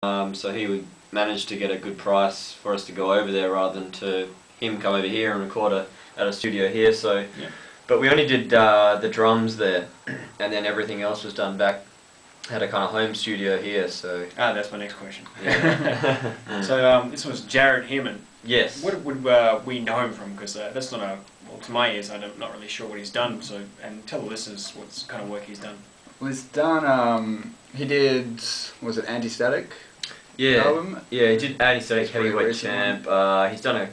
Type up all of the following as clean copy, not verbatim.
So he would manage to get a good price for us to go over there rather than to him come over here and record at a studio here. So, yeah. But we only did the drums there, and then everything else was done back at a kind of home studio here. So that's my next question. Yeah. So this was Jared Heerman. Yes. What would we know him from? Because that's not a, well, to my ears, I'm not really sure what he's done. So, and tell the listeners what kind of work he's done. Well, he's done. He did. Was it Anti-Static? Yeah. Album? Yeah, he did Anti-Static, Pretty Heavyweight recent Champ. He's done a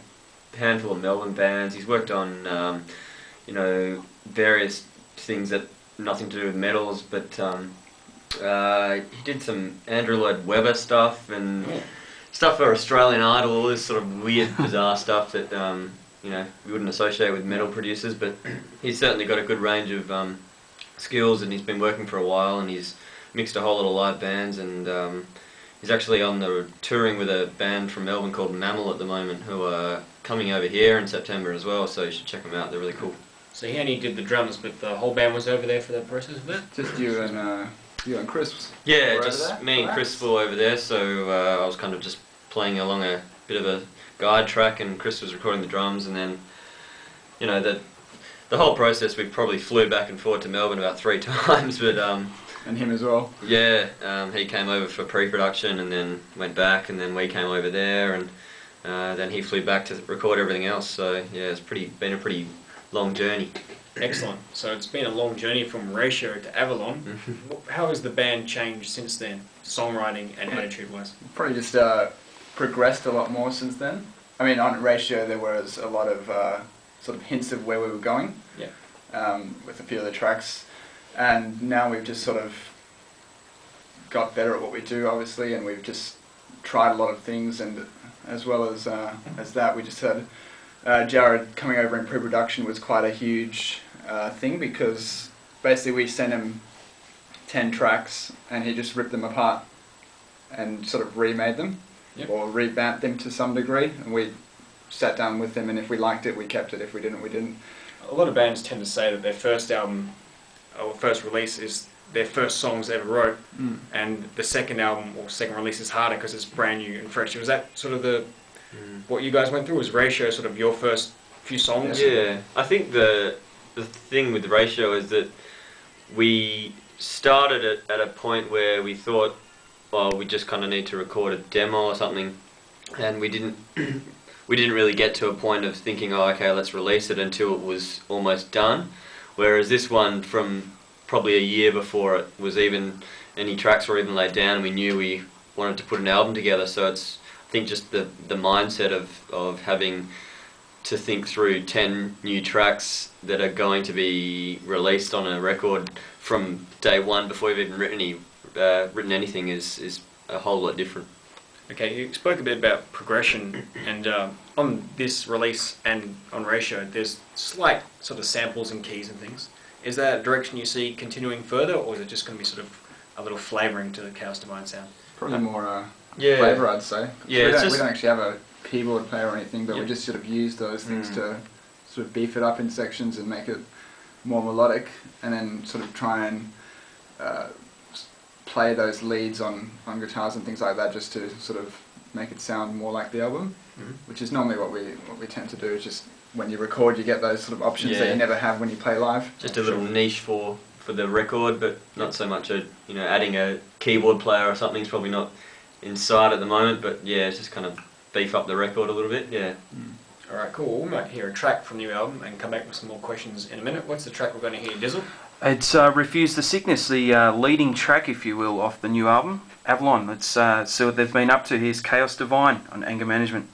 handful of Melbourne bands. He's worked on, you know, various things that nothing to do with metals, but he did some Andrew Lloyd Webber stuff and stuff for Australian Idol, all this sort of weird, bizarre stuff that you know, we wouldn't associate with metal producers. But he's certainly got a good range of skills, and he's been working for a while, and he's mixed a whole lot of live bands, and he's actually on the touring with a band from Melbourne called Mammal at the moment, who are coming over here in September as well, so you should check them out, they're really cool. So he only did the drums, but the whole band was over there for that process of it? Just you and Chris. Yeah, just me and Chris flew over there, so I was kind of just playing along a bit of a guide track, and Chris was recording the drums, and then, you know, the whole process, we probably flew back and forth to Melbourne about 3 times, but and him as well. yeah, he came over for pre-production and then went back, and then we came over there, and then he flew back to record everything else. So yeah, it's been a pretty long journey. Excellent. So it's been a long journey from Ratio to Avalon. How has the band changed since then, songwriting and attitude-wise? Probably just progressed a lot more since then. I mean, on Ratio there was a lot of sort of hints of where we were going. Yeah. With a few of the tracks. And now we've just sort of got better at what we do, obviously, and we've just tried a lot of things, and as well as that, we just had Jared coming over in pre-production was quite a huge thing, because basically we sent him 10 tracks and he just ripped them apart and sort of remade them, or revamped them to some degree, and we sat down with him, and if we liked it, we kept it. If we didn't, we didn't. A lot of bands tend to say that their first album or first release is their first songs they ever wrote, and the second album or second release is harder because it's brand new and fresh. Was that sort of the what you guys went through? Was Ratio sort of your first few songs? Yeah, I think the thing with Ratio is that we started it at a point where we thought, well, we just kind of need to record a demo or something, and we didn't really get to a point of thinking, oh, okay, let's release it, until it was almost done. Whereas this one, from probably a year before it was even, any tracks were even laid down, and we knew we wanted to put an album together. So it's, I think, just the mindset of having to think through 10 new tracks that are going to be released on a record from day one before you've even written anything is a whole lot different. Okay, you spoke a bit about progression, and on this release and on Ratio, there's slight sort of samples and keys and things. Is that a direction you see continuing further, or is it just going to be sort of a little flavouring to the Chaos Divine sound? Probably more flavour, I'd say. Yeah, we don't actually have a keyboard player or anything, but we just sort of use those things to sort of beef it up in sections and make it more melodic, and then sort of try and play those leads on guitars and things like that, just to sort of make it sound more like the album, which is normally what we tend to do. Is just when you record, you get those sort of options that you never have when you play live. Just a little niche for the record, but not so much adding a keyboard player or something's probably not inside at the moment. But yeah, it's just kind of beef up the record a little bit. Yeah. Alright, cool. We might hear a track from the new album and come back with some more questions in a minute. What's the track we're going to hear, Dizzle? It's Refuse the Sickness, the leading track, if you will, off the new album, Avalon. Let's see what they've been up to. Here's Chaos Divine on Anger Management.